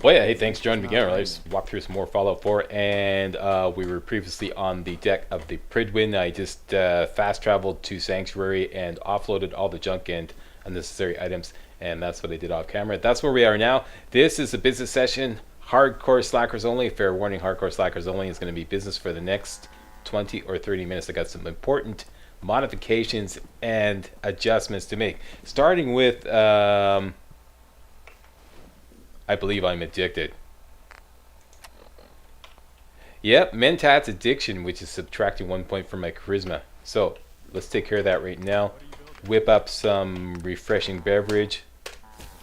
Well, yeah, hey, thanks for joining me again. Let's walk through some more Fallout 4, and we were previously on the deck of the Pridwin. I just fast traveled to Sanctuary and offloaded all the junk and unnecessary items, and that's what I did off camera. That's where we are now. This is a business session, hardcore slackers only. Fair warning, hardcore slackers only is going to be business for the next 20 or 30 minutes. I got some important modifications and adjustments to make, starting with I believe I'm addicted. Yep, Mentat's addiction, which is subtracting 1 point from my charisma. So let's take care of that right now. Whip up some refreshing beverage.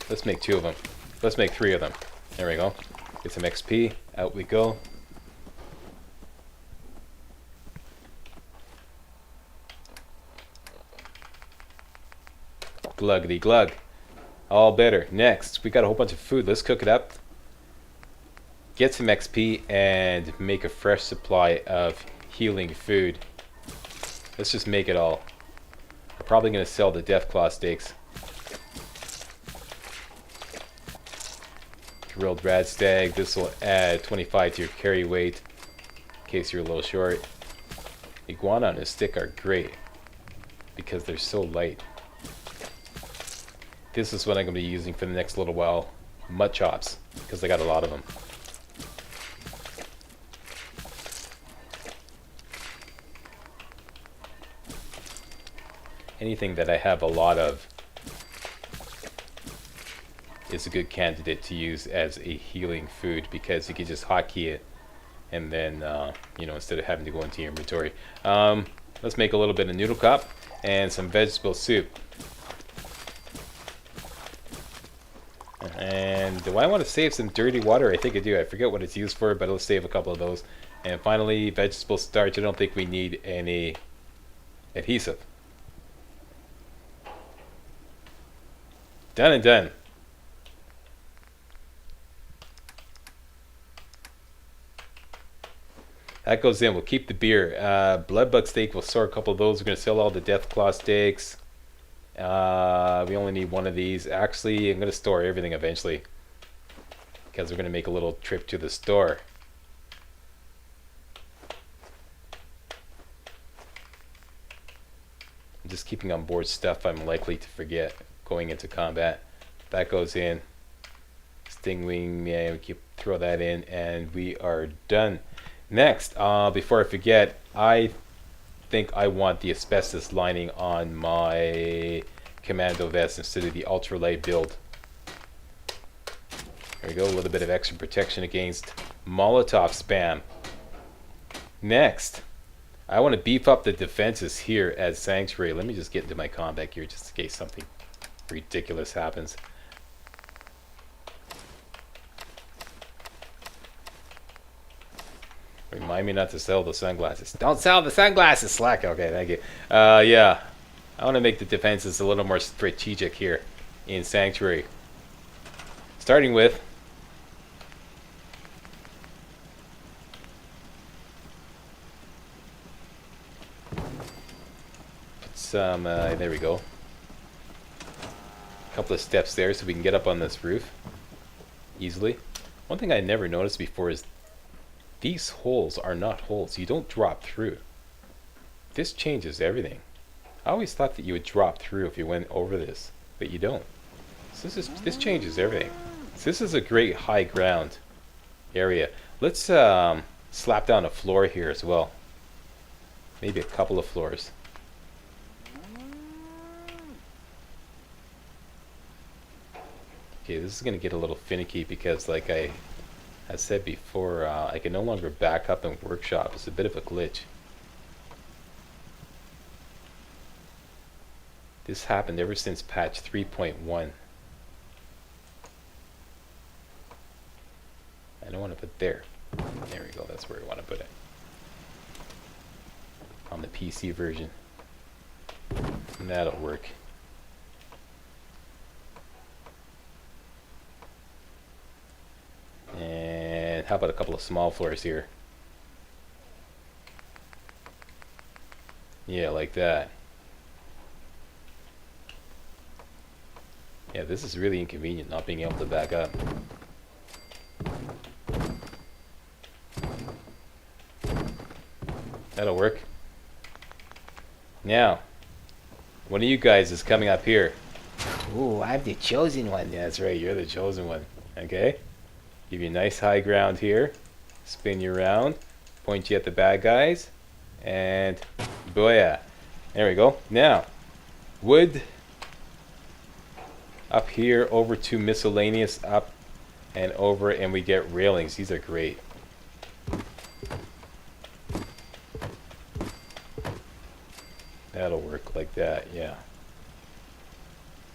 Let's make 2 of them. Let's make 3 of them. There we go. Get some XP. Out we go. Gluggity glug. All better. Next, we got a whole bunch of food. Let's cook it up. Get some XP and make a fresh supply of healing food. Let's just make it all. I'm probably going to sell the Deathclaw steaks. Grilled rad stag. This will add 25 to your carry weight in case you're a little short. Iguana on a stick are great because they're so light. This is what I'm going to be using for the next little while. Mud chops, because I got a lot of them. Anything that I have a lot of is a good candidate to use as a healing food, because you can just hotkey it and then, you know, instead of having to go into your inventory. Let's make a little bit of noodle cup and some vegetable soup. And do I want to save some dirty water? I think I do. I forget what it's used for, but I'll save a couple of those. And finally, vegetable starch. I don't think we need any adhesive. Done and done. That goes in. We'll keep the beer. Bloodbug steak, we'll store a couple of those. We're going to sell all the Deathclaw steaks. We only need 1 of these. Actually, I'm going to store everything eventually, because we're going to make a little trip to the store. I'm just keeping on board stuff I'm likely to forget going into combat. That goes in. Stingwing, yeah, we throw that in, and we are done. Next, before I forget, I think I want the asbestos lining on my commando vest instead of the ultralight build. There we go, a little bit of extra protection against Molotov spam. Next, I want to beef up the defenses here at Sanctuary. Let me just get into my combat gear just in case something ridiculous happens. Remind me not to sell the sunglasses. Don't sell the sunglasses, Slack. Okay, thank you. Yeah, I want to make the defenses a little more strategic here in Sanctuary. Starting with put some. There we go. A couple of steps there so we can get up on this roof easily. One thing I never noticed before is these holes are not holes. You don't drop through. This changes everything. I always thought that you would drop through if you went over this, but you don't. So this changes everything. So this is a great high ground area. Let's slap down a floor here as well. Maybe a couple of floors. Okay, this is going to get a little finicky because, like I said before, I can no longer back up and workshop. It's a bit of a glitch. This happened ever since patch 3.1. I don't want to put there. There we go, that's where we want to put it. On the PC version. And that'll work. And how about a couple of small floors here? Yeah, like that. Yeah, this is really inconvenient not being able to back up. That'll work. Now, one of you guys is coming up here. Ooh, I'm the chosen one. Yeah, that's right. You're the chosen one. Okay. Give you a nice high ground here. Spin you around. Point you at the bad guys. And booyah. There we go. Now, wood up here over to miscellaneous up and over, and we get railings. These are great. That'll work like that, yeah.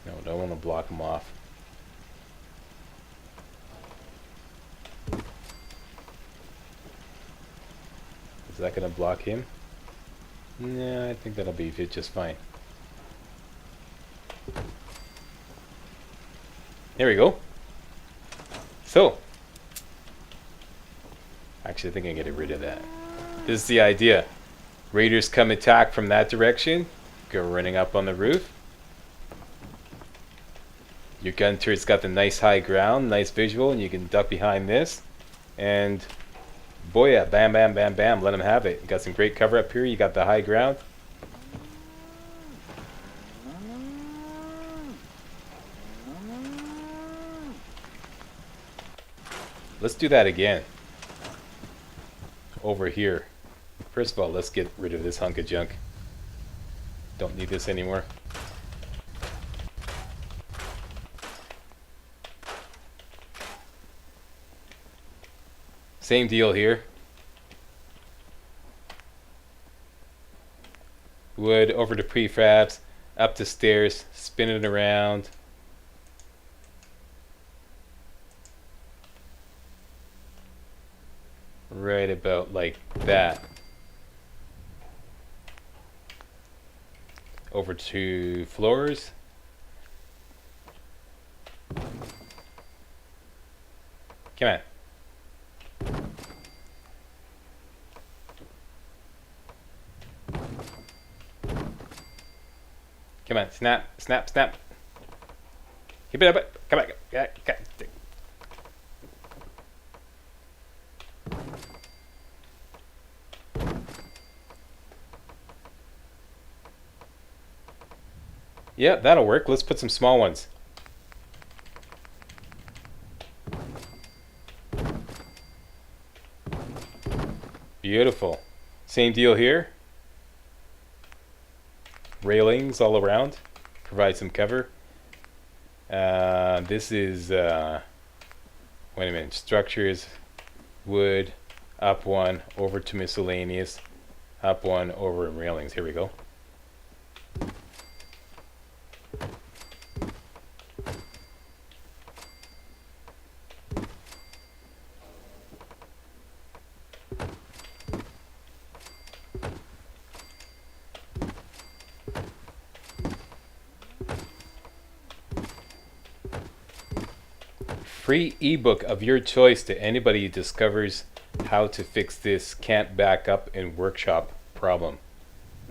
No, don't want to block them off. Is that going to block him? Nah, I think that'll be just fine. There we go. So, actually I think I can get rid of that. This is the idea. Raiders come attack from that direction. Go running up on the roof. Your gun turret's got the nice high ground, nice visual, and you can duck behind this. And booyah, bam, bam, bam, bam, let them have it. You got some great cover up here, you got the high ground. Let's do that again. Over here. First of all, let's get rid of this hunk of junk. Don't need this anymore. Same deal here. Wood over to prefabs, up the stairs, spin it around. Right about like that. Over to floors. Come on. Come on, snap, snap, snap. Keep it up. Come on. Yeah, that'll work. Let's put some small ones. Beautiful. Same deal here. Railings all around. Provide some cover. This is, wait a minute, structures, wood, up one, over to miscellaneous, up one, over railings. Here we go. Free ebook of your choice to anybody who discovers how to fix this can't back up in workshop problem.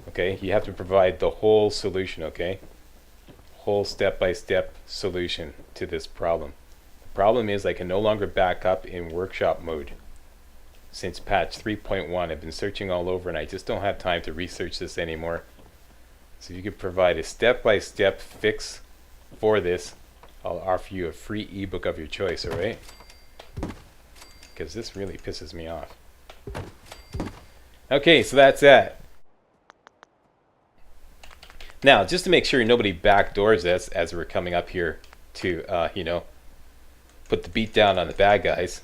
Okay, you have to provide the whole solution, okay? Whole step-by-step solution to this problem. The problem is I can no longer back up in workshop mode. Since patch 3.1, I've been searching all over and I just don't have time to research this anymore. So if you could provide a step-by-step fix for this, I'll offer you a free ebook of your choice, alright? Because this really pisses me off. Okay, so that's that. Now, just to make sure nobody backdoors us as we're coming up here to, you know, put the beat down on the bad guys,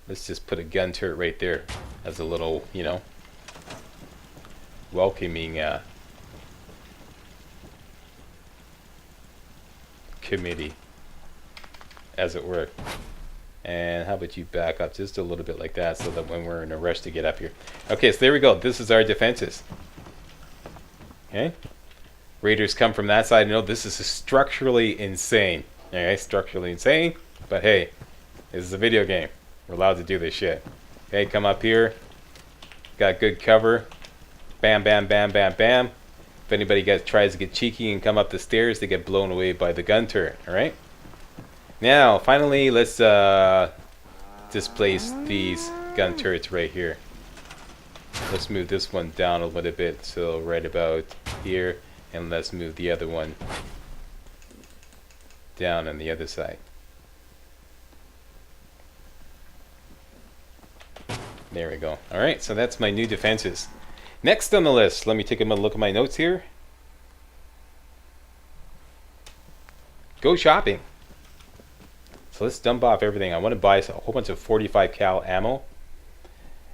let's just put a gun turret right there as a little, you know, welcoming committee, as it were. And how about you back up just a little bit like that so that when we're in a rush to get up here. Okay, so there we go. This is our defenses. Okay. Raiders come from that side. No, this is structurally insane. Okay, structurally insane. But hey, this is a video game. We're allowed to do this shit. Okay, come up here. Got good cover. Bam, bam, bam, bam, bam. If anybody tries to get cheeky and come up the stairs, they get blown away by the gun turret. Alright? Now, finally, let's displace these gun turrets right here. Let's move this one down a little bit, so right about here, and let's move the other one down on the other side. There we go. Alright, so that's my new defenses. Next on the list, let me take a look at my notes here. Go shopping. So let's dump off everything. I want to buy a whole bunch of 45 cal ammo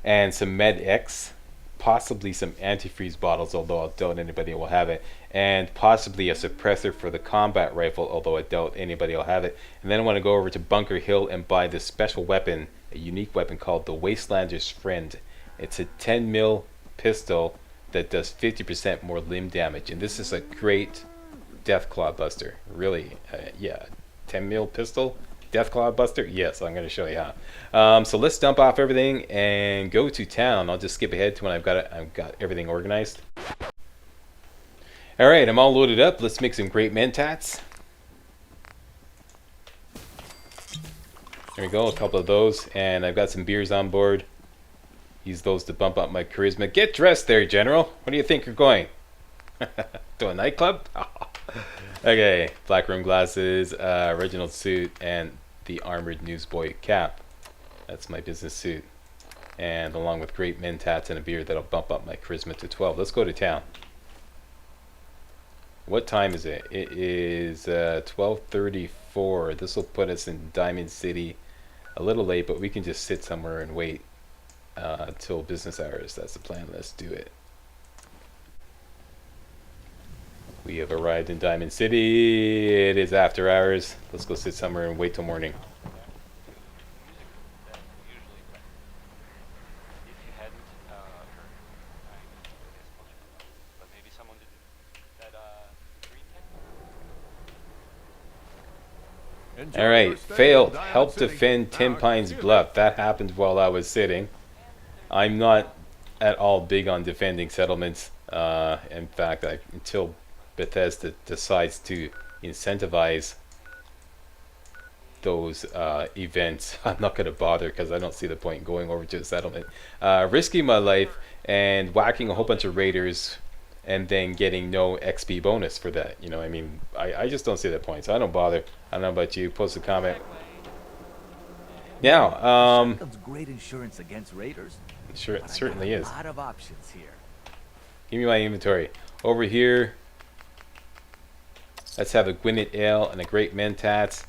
and some Med X, possibly some antifreeze bottles, although I doubt anybody will have it, and possibly a suppressor for the combat rifle, although I doubt anybody will have it. And then I want to go over to Bunker Hill and buy this special weapon, a unique weapon called the Wastelander's Friend. It's a 10 mil pistol that does 50% more limb damage, and this is a great Deathclaw buster. Really, yeah, 10 mil pistol, Deathclaw buster. Yes, I'm going to show you how. So let's dump off everything and go to town. I'll just skip ahead to when I've got everything organized. All right, I'm all loaded up. Let's make some great mentats. There we go, a couple of those, and I've got some beers on board. Use those to bump up my charisma. Get dressed there, General. Where do you think you're going? To a nightclub? Okay, black rim glasses, original suit, and the armored newsboy cap. That's my business suit. And along with great mentats and a beer that'll bump up my charisma to 12. Let's go to town. What time is it? It is 12:34. This will put us in Diamond City a little late, but we can just sit somewhere and wait till business hours. That's the plan. Let's do it. We have arrived in Diamond City. It is after hours. Let's go sit somewhere and wait till morning. Alright, failed. Help defend Tim Pine's Bluff. That happened while I was sitting. I'm not at all big on defending settlements. In fact, until Bethesda decides to incentivize those events, I'm not going to bother because I don't see the point in going over to a settlement. Risking my life and whacking a whole bunch of raiders and then getting no XP bonus for that. You know, I mean, I just don't see the point, so I don't bother. I don't know about you. Post a comment. Now, great insurance against raiders. Sure, it certainly is. A lot of options here. Give me my inventory. Over here, let's have a Gwynedd Ale and a great mentats.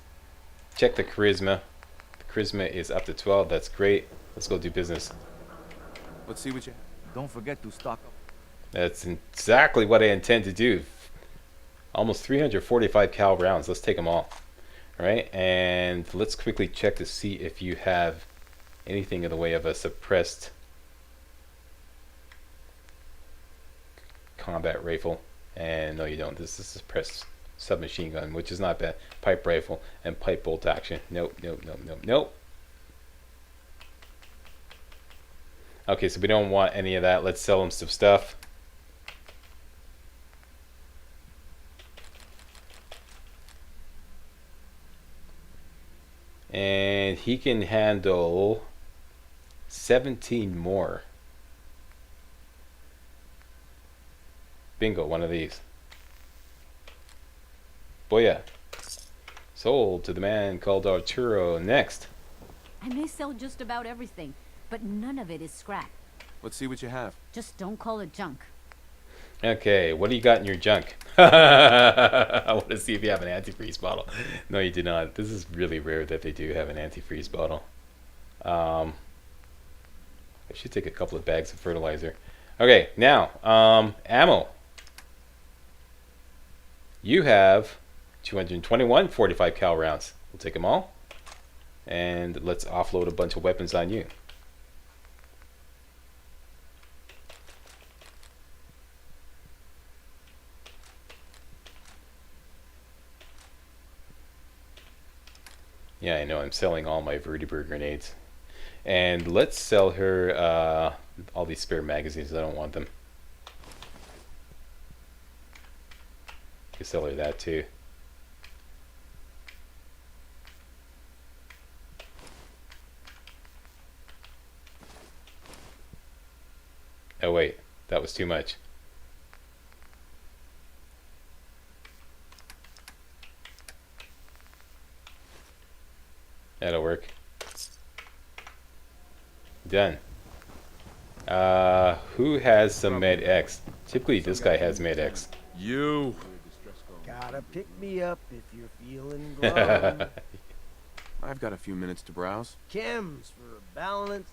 Check the charisma. The charisma is up to 12. That's great. Let's go do business. Let's see what you have. Don't forget to stock up. That's exactly what I intend to do. Almost 345 cal rounds. Let's take them all. All right, and let's quickly check to see if you have anything in the way of a suppressed combat rifle. And no, you don't. This is a suppressed submachine gun, which is not bad. Pipe rifle and pipe bolt action. Nope, nope, nope, nope, nope. Okay, so we don't want any of that. Let's sell them some stuff. And he can handle 17 more. Bingo, one of these. Booyah. Sold to the man called Arturo. Next. I may sell just about everything, but none of it is scrap. Let's see what you have. Just don't call it junk. Okay, what do you got in your junk? I want to see if you have an antifreeze bottle. No, you do not. This is really rare that they do have an antifreeze bottle. I should take a couple of bags of fertilizer. Okay, now, ammo. You have 221 45 cal rounds. We'll take them all. And let's offload a bunch of weapons on you. Yeah, I know. I'm selling all my vertibird grenades. And let's sell her all these spare magazines. I don't want them. You can sell her that too. Oh wait, that was too much. That'll work. Done. Who has some Med X? Typically this guy has Med X. You. Gotta pick me up if you're feeling glum. I've got a few minutes to browse. Chems for balance.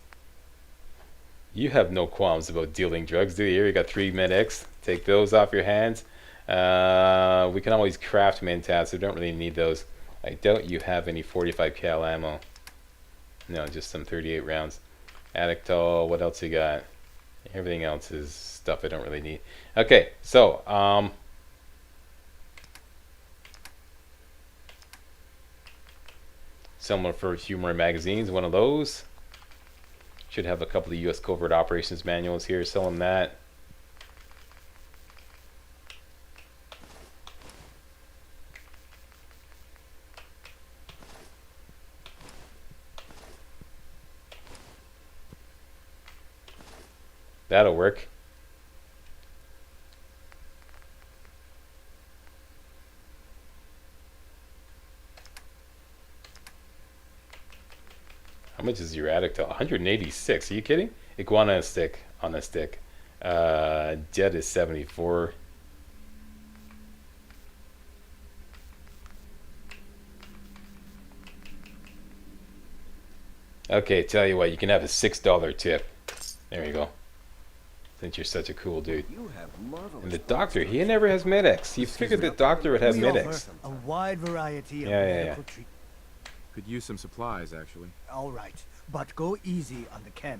You have no qualms about dealing drugs, do you? You got 3 Med X. Take those off your hands. We can always craft mentats, so we don't really need those. I doubt you have any 45 cal ammo. No, just some 38 rounds. Addictol, what else you got? Everything else is stuff I don't really need. Okay, so, similar for humor magazines, one of those. Should have a couple of U.S. covert operations manuals here, sell them that. That'll work. How much is your Addictol? 186. Are you kidding? Iguana on a stick. On a stick. Jet is 74. Okay, tell you what, you can have a $6 tip. There you go. Since you're such a cool dude. You have marvelous. And the doctor, he never has Med-X. You figured the doctor would have We Med-X. offer a wide variety of Yeah, yeah, medical treatment. Could use some supplies, actually. All right, but go easy on the chems.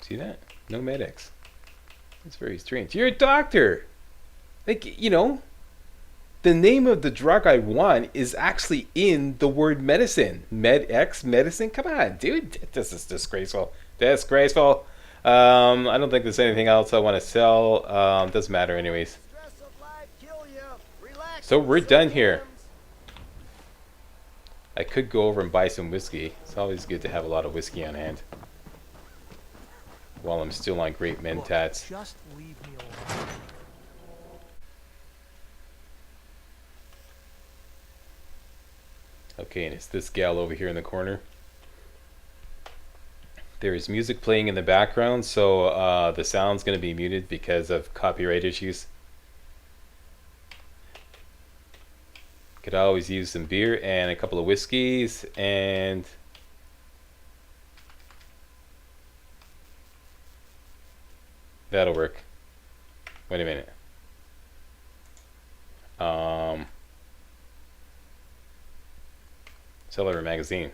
See that? No Med-X. That's very strange. You're a doctor! Like, you know, the name of the drug I want is actually in the word medicine. Med-X, medicine? Come on, dude. This is disgraceful. Disgraceful. I don't think there's anything else I want to sell. Doesn't matter anyways. So we're done here. I could go over and buy some whiskey. It's always good to have a lot of whiskey on hand. While I'm still on great mentats. Just leave me alone. Okay, and it's this gal over here in the corner. There is music playing in the background, so the sound's going to be muted because of copyright issues. Could always use some beer and a couple of whiskeys and that'll work. Wait a minute. Celery magazine.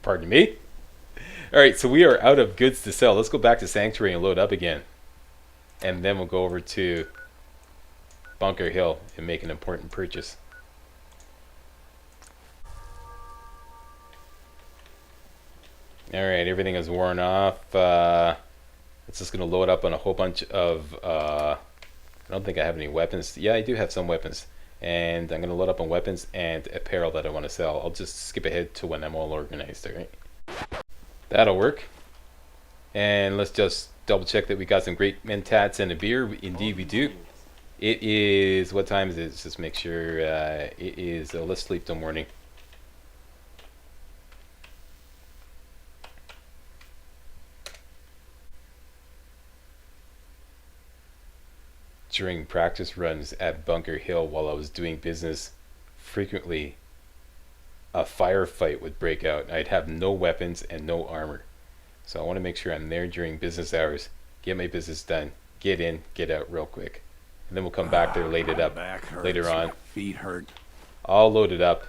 Pardon me. Alright, so we are out of goods to sell. Let's go back to Sanctuary and load up again. And then we'll go over to Bunker Hill and make an important purchase. Alright, everything is worn off. It's just going to load up on a whole bunch of... I don't think I have any weapons. Yeah, I do have some weapons. And I'm going to load up on weapons and apparel that I want to sell. I'll just skip ahead to when I'm all organized, alright? That'll work. And let's just double check that we got some great mentats and a beer. Indeed we do. It is... What time is it? Let's just make sure. It is... let's sleep till morning. During practice runs at Bunker Hill while I was doing business, frequently a firefight would break out. I'd have no weapons and no armor. So I want to make sure I'm there during business hours, get my business done, get in, get out real quick. And then we'll come back there, load it up later on. Feet hurt. All loaded up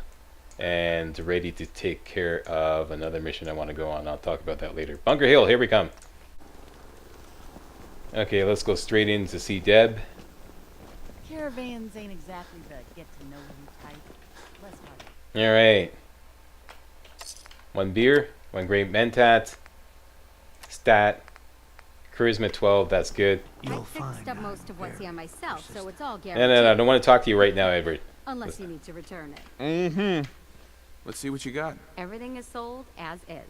and ready to take care of another mission I want to go on. I'll talk about that later. Bunker Hill, here we come. Okay, let's go straight in to see Deb. Caravans ain't exactly the get-to-know-you type. Less hard. All right. 1 beer, 1 great mentat, stat, charisma 12. That's good. I fixed up most of what's here myself, so it's all No, guaranteed. no, no. I don't want to talk to you right now, Edward. Unless you need to return it. Mm-hmm. Let's see what you got. Everything is sold as is.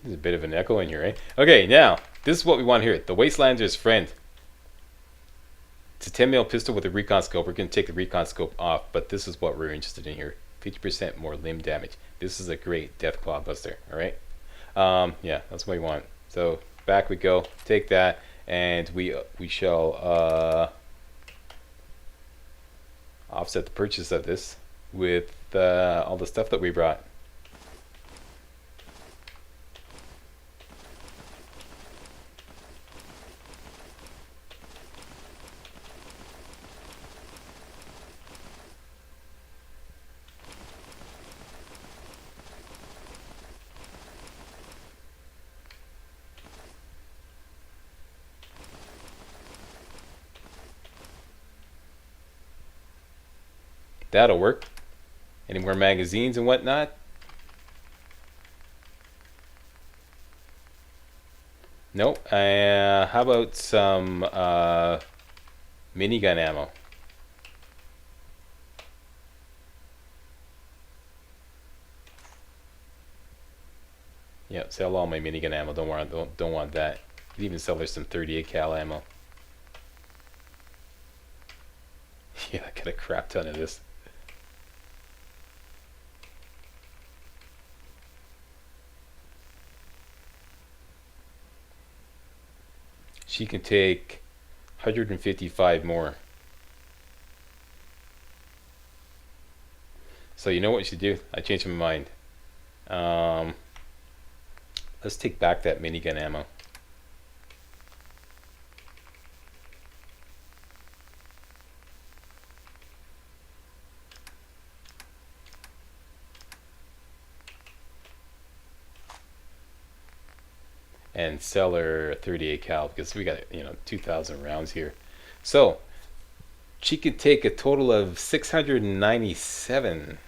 There's a bit of an echo in here, eh? Okay, now, this is what we want here. The Wastelander's Friend. It's a 10 mil pistol with a recon scope. We're going to take the recon scope off, but this is what we're interested in here. 50% more limb damage. This is a great death claw buster, alright? Yeah, that's what we want. So, back we go. Take that, and we shall offset the purchase of this with all the stuff that we brought. That'll work. Any more magazines and whatnot? Nope. How about some minigun ammo? Yep, sell all my minigun ammo. Don't want that. You can even sell her some 38 cal ammo. Yeah, I got a crap ton of this. She can take 155 more. So you know what you should do? I changed my mind. Let's take back that minigun ammo. And sell her 38 cal because we got 2,000 rounds here. So she could take a total of 697.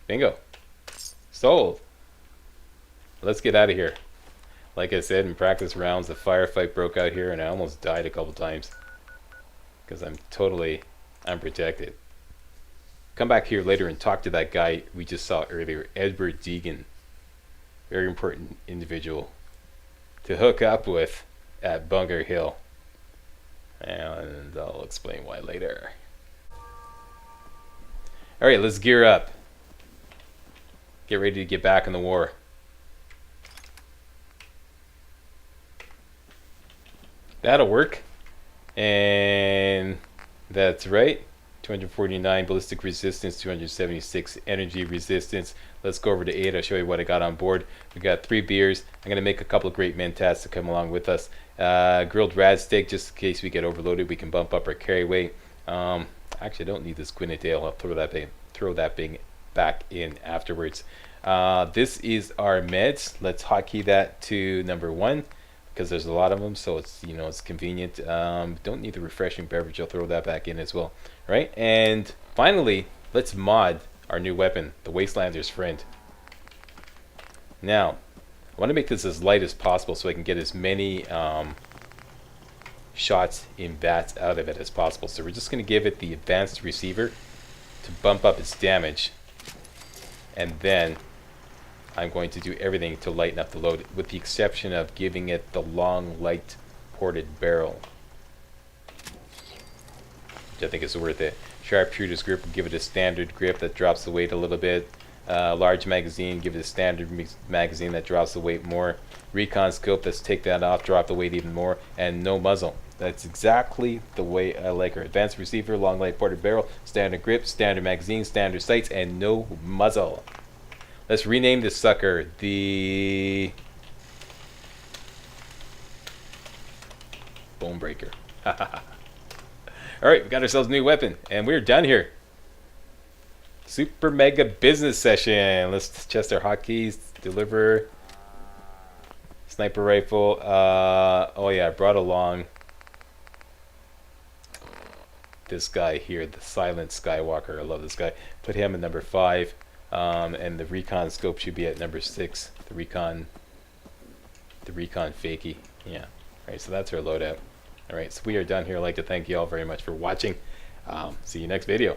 Bingo. Sold. Let's get out of here. Like I said, in practice rounds, the firefight broke out here and I almost died a couple times. Because I'm totally unprotected. Come back here later and talk to that guy we just saw earlier, Edward Deegan. Very important individual to hook up with at Bunker Hill. And I'll explain why later. Alright, let's gear up. Get ready to get back in the war. That'll work. And that's right. 249 ballistic resistance, 276 energy resistance. Let's go over to 8. I'll show you what I got on board. We got 3 beers. I'm going to make a couple of great mentats to come along with us. Grilled rad steak, just in case we get overloaded, we can bump up our carry weight. Actually, I don't need this Guinadale. I'll throw that thing back in afterwards. This is our meds. Let's hotkey that to number 1. Because there's a lot of them, so it's it's convenient. Don't need the refreshing beverage. I'll throw that back in as well, right? And finally, let's mod our new weapon, the Wastelander's Friend. Now, I want to make this as light as possible so I can get as many shots in bats out of it as possible. So we're just going to give it the advanced receiver to bump up its damage, and then I'm going to do everything to lighten up the load, with the exception of giving it the long, light, ported barrel, which I think is worth it. Sharpshooter's grip will give it a standard grip that drops the weight a little bit. Large magazine, give it a standard magazine that drops the weight more. Recon scope, let's take that off, drop the weight even more. And no muzzle. That's exactly the way I like her. Advanced receiver, long, light, ported barrel, standard grip, standard magazine, standard sights, and no muzzle. Let's rename this sucker the Bonebreaker. All right, we got ourselves a new weapon, and we're done here. Super mega business session. Let's test our hotkeys. Deliver. Sniper rifle. Oh yeah, I brought along this guy here, the Silent Skywalker. I love this guy. Put him at number 5. And the recon scope should be at number 6. The recon fakie. Yeah. Alright, so that's our loadout. Alright, so we are done here. I'd like to thank you all very much for watching. See you next video.